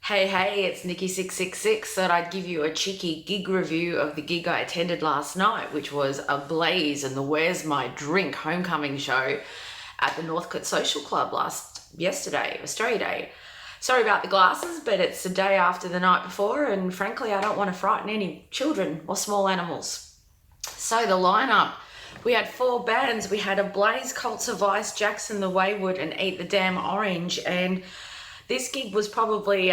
Hey, it's Nikki 666. Thought I'd give you a cheeky gig review of the gig I attended last night, which was Ablaze and the Where's My Drink homecoming show at the Northcote Social Club yesterday, Australia Day. Sorry about the glasses, but it's the day after the night before, and frankly, I don't want to frighten any children or small animals. So the lineup, we had four bands. We had Ablaze, Kvlts Of Vice, Jax and The Wayward, and Eat the Damn Orange. And this gig was probably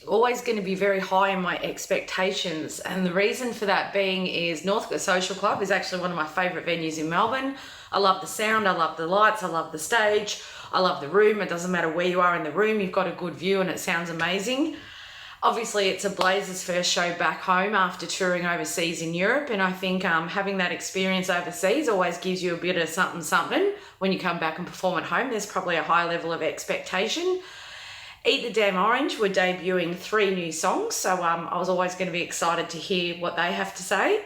always going to be very high in my expectations. And the reason for that being is Northcote Social Club is actually one of my favourite venues in Melbourne. I love the sound, I love the lights, I love the stage, I love the room. It doesn't matter where you are in the room, you've got a good view and it sounds amazing. Obviously, it's Ablaze's first show back home after touring overseas in Europe, and I think having that experience overseas always gives you a bit of something when you come back and perform at home. There's probably a high level of expectation. Eat the Damn Orange were debuting 3 new songs, so I was always going to be excited to hear what they have to say.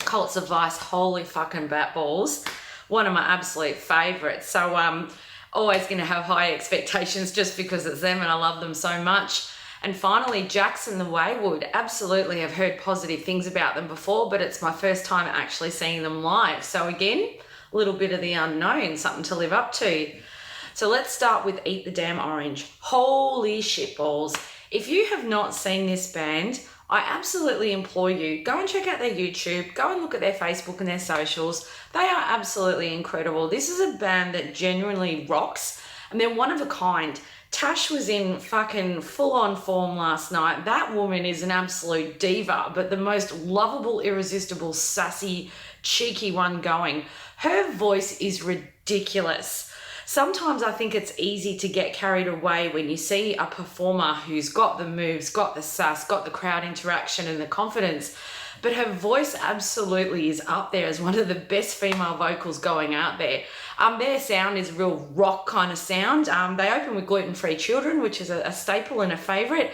Kvlts Of Vice, holy fucking bat balls, one of my absolute favourites. So always going to have high expectations just because it's them and I love them so much. And finally, Jax and The Wayward. Absolutely have heard positive things about them before, but it's my first time actually seeing them live. So again, a little bit of the unknown, something to live up to. So let's start with Eat the Damn Orange. Holy shitballs. If you have not seen this band, I absolutely implore you, go and check out their YouTube, go and look at their Facebook and their socials. They are absolutely incredible. This is a band that genuinely rocks, and they're one of a kind. Tash was in fucking full-on form last night. That woman is an absolute diva, but the most lovable, irresistible, sassy, cheeky one going. Her voice is ridiculous. Sometimes I think it's easy to get carried away when you see a performer who's got the moves, got the sass, got the crowd interaction and the confidence, but her voice absolutely is up there as one of the best female vocals going out there. Their sound is real rock kind of sound. They open with Gluten-Free Children, which is a staple and a favourite.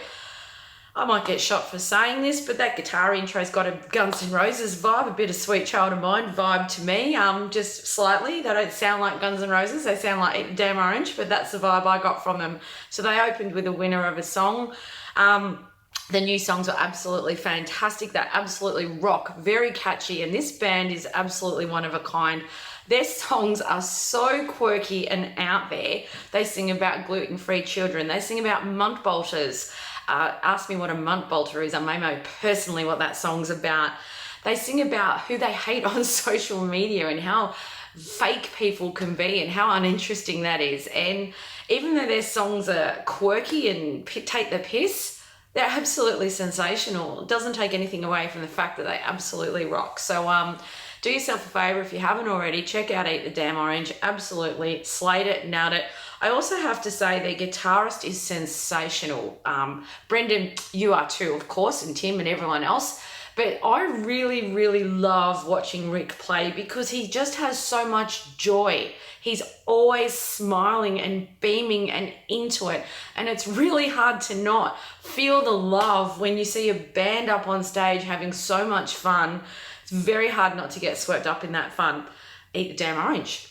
I might get shot for saying this, but that guitar intro's got a Guns N' Roses vibe, a bit of Sweet Child of Mine vibe to me, just slightly. They don't sound like Guns N' Roses, they sound like Eat the Damn Orange, but that's the vibe I got from them. So they opened with a winner of a song. The new songs are absolutely fantastic. They absolutely rock, very catchy, and this band is absolutely one of a kind. Their songs are so quirky and out there. They sing about gluten-free children. They sing about munt bolters. Ask me what a munt bolter is. I may know personally what that song's about. They sing about who they hate on social media and how fake people can be and how uninteresting that is. And even though their songs are quirky and take the piss, they're absolutely sensational. It doesn't take anything away from the fact that they absolutely rock. So do yourself a favour if you haven't already, check out Eat the Damn Orange. Absolutely slayed it, nailed it. I also have to say their guitarist is sensational. Brendan, you are too, of course, and Tim and everyone else. But I really, really love watching Rick play because he just has so much joy. He's always smiling and beaming and into it. And it's really hard to not feel the love when you see a band up on stage having so much fun. It's very hard not to get swept up in that fun. Eat the Damn Orange.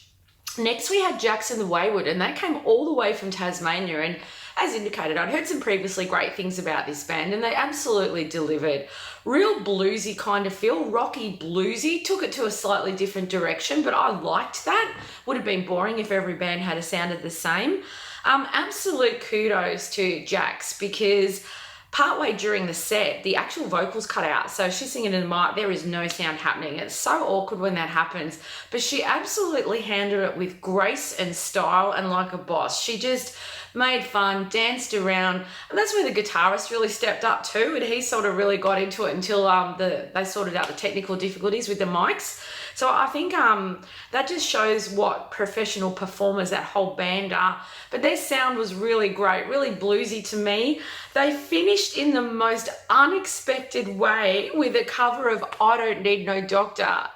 Next, we had Jax and The Wayward, and they came all the way from Tasmania. And as indicated, I'd heard some previously great things about this band, and they absolutely delivered. Real bluesy kind of feel, rocky bluesy, took it to a slightly different direction, but I liked that. Would have been boring if every band had sounded the same. Absolute kudos to Jax because partway during the set, the actual vocals cut out. So she's singing in the mic, there is no sound happening. It's so awkward when that happens. But she absolutely handled it with grace and style and like a boss. She just made fun, danced around. And that's where the guitarist really stepped up too. And he sort of really got into it until they sorted out the technical difficulties with the mics. So I think that just shows what professional performers that whole band are. But their sound was really great, really bluesy to me. They finished in the most unexpected way with a cover of I Don't Need No Doctor.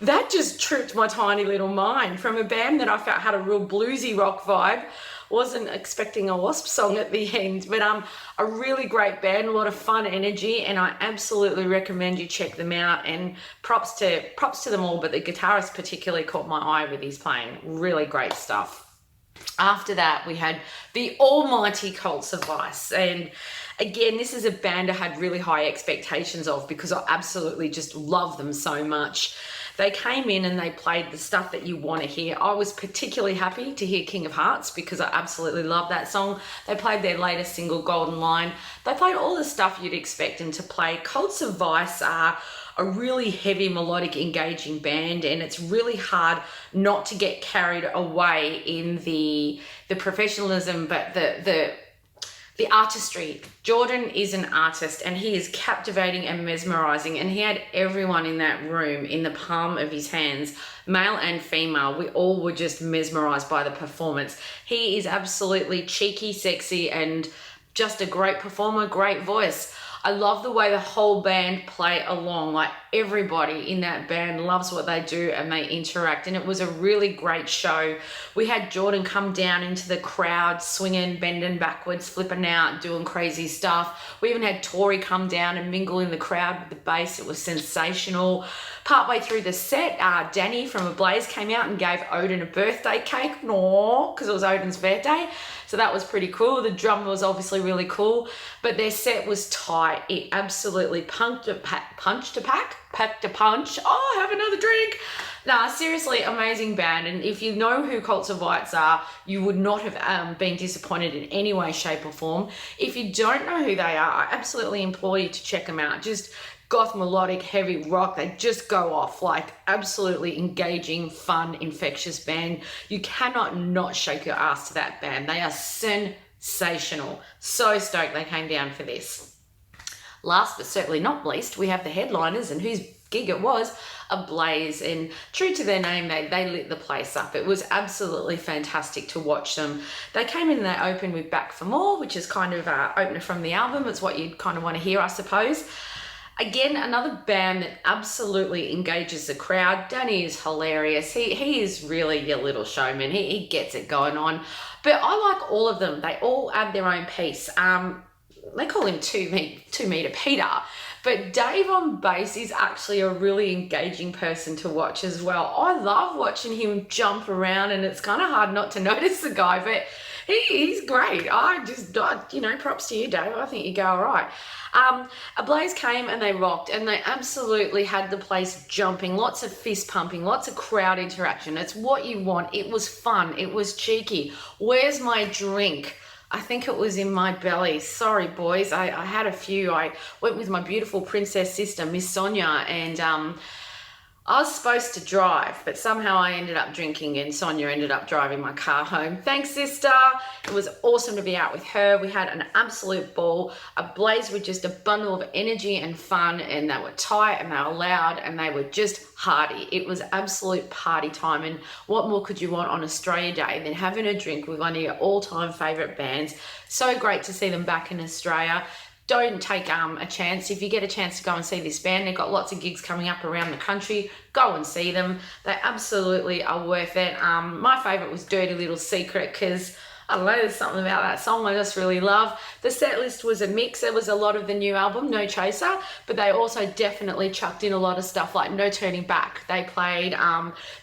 That just tripped my tiny little mind from a band that I felt had a real bluesy rock vibe. Wasn't expecting a Wasp song at the end, but a really great band, a lot of fun energy, and I absolutely recommend you check them out. And props to them all, but the guitarist particularly caught my eye with his playing. Really great stuff. After that, we had the almighty Kvlts Of Vice. And again, this is a band I had really high expectations of because I absolutely just love them so much. They came in and they played the stuff that you want to hear. I was particularly happy to hear King of Hearts because I absolutely love that song. They played their latest single, Golden Line. They played all the stuff you'd expect them to play. Kvlts Of Vice are a really heavy, melodic, engaging band, and it's really hard not to get carried away in the professionalism, but the artistry. Jordan is an artist and he is captivating and mesmerizing, and he had everyone in that room in the palm of his hands, male and female. We all were just mesmerized by the performance. He is absolutely cheeky, sexy, and just a great performer, great voice. I love the way the whole band play along. Like, everybody in that band loves what they do and they interact, and it was a really great show. We had Jordan come down into the crowd, swinging, bending backwards, flipping out, doing crazy stuff. We even had Tori come down and mingle in the crowd with the bass. It was sensational. Partway through the set, Danny from Ablaze came out and gave Odin a birthday cake. No, because it was Odin's birthday. So that was pretty cool. The drummer was obviously really cool, but their set was tight. It absolutely packed a punch. Oh, have another drink. Nah, seriously, amazing band. And if you know who Kvlts Of Vice are, you would not have been disappointed in any way, shape or form. If you don't know who they are, I absolutely implore you to check them out. Just goth, melodic, heavy rock. They just go off. Like, absolutely engaging, fun, infectious band. You cannot not shake your ass to that band. They are sensational. So stoked they came down for this. Last but certainly not least, we have the headliners, and whose gig it was, Ablaze. And true to their name, they lit the place up. It was absolutely fantastic to watch them. They came in and they opened with Back for More, which is kind of an opener from the album. It's what you'd kind of want to hear, I suppose. Again, another band that absolutely engages the crowd. Danny is hilarious. He is really your little showman. He gets it going on. But I like all of them. They all add their own piece. They call him 2 meter Peter. But Dave on bass is actually a really engaging person to watch as well. I love watching him jump around, and it's kind of hard not to notice the guy, but he's great. Props to you, Dave. I think you go all right. Ablaze came and they rocked, and they absolutely had the place jumping, lots of fist pumping, lots of crowd interaction. It's what you want. It was fun. It was cheeky. Where's my drink? I think it was in my belly. Sorry, boys. I had a few. I went with my beautiful princess sister, Miss Sonia, and I was supposed to drive, but somehow I ended up drinking and Sonia ended up driving my car home. Thanks, sister. It was awesome to be out with her. We had an absolute ball. Ablaze with just a bundle of energy and fun, and they were tight and they were loud and they were just hearty. It was absolute party time, and what more could you want on Australia Day than having a drink with one of your all-time favourite bands? So great to see them back in Australia. Don't take a chance. If you get a chance to go and see this band, they've got lots of gigs coming up around the country. Go and see them. They absolutely are worth it. My favourite was Dirty Little Secret because, I don't know, there's something about that song I just really love. The set list was a mix. There was a lot of the new album, No Chaser, but they also definitely chucked in a lot of stuff like No Turning Back. They played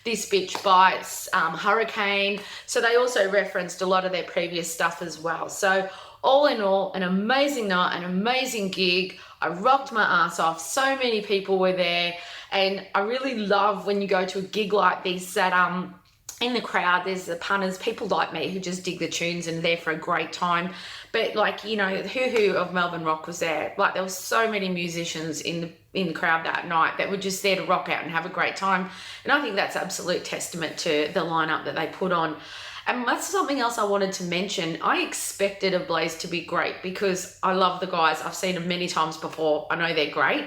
This Bitch Bites, Hurricane. So they also referenced a lot of their previous stuff as well. So all in all, an amazing night, an amazing gig. I rocked my ass off. So many people were there. And I really love when you go to a gig like this that in the crowd, there's the punters, people like me who just dig the tunes and are there for a great time. But like, you know, the Who of Melbourne Rock was there. Like, there were so many musicians in the crowd that night that were just there to rock out and have a great time. And I think that's absolute testament to the lineup that they put on. And that's something else I wanted to mention. I expected Ablaze to be great because I love the guys. I've seen them many times before. I know they're great.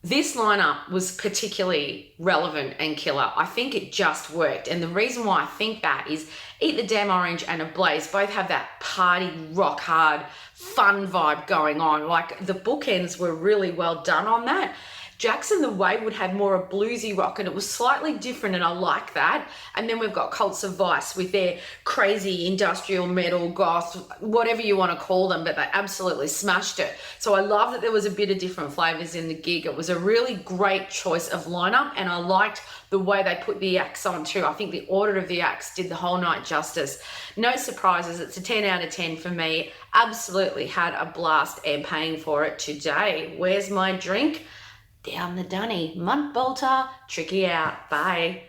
This lineup was particularly relevant and killer. I think it just worked. And the reason why I think that is Eat the Damn Orange and Ablaze both have that party, rock hard, fun vibe going on. Like, the bookends were really well done on that. Jax and The Wayward had more a bluesy rock, and it was slightly different, and I like that. And then we've got Kvlts Of Vice with their crazy industrial metal, goth, whatever you want to call them, but they absolutely smashed it. So I love that there was a bit of different flavors in the gig. It was a really great choice of lineup, and I liked the way they put the acts on too. I think the order of the acts did the whole night justice. No surprises. It's a 10 out of 10 for me. Absolutely had a blast and paying for it today. Where's my drink? Down the dunny. Munt Bolter. Tricky out. Bye.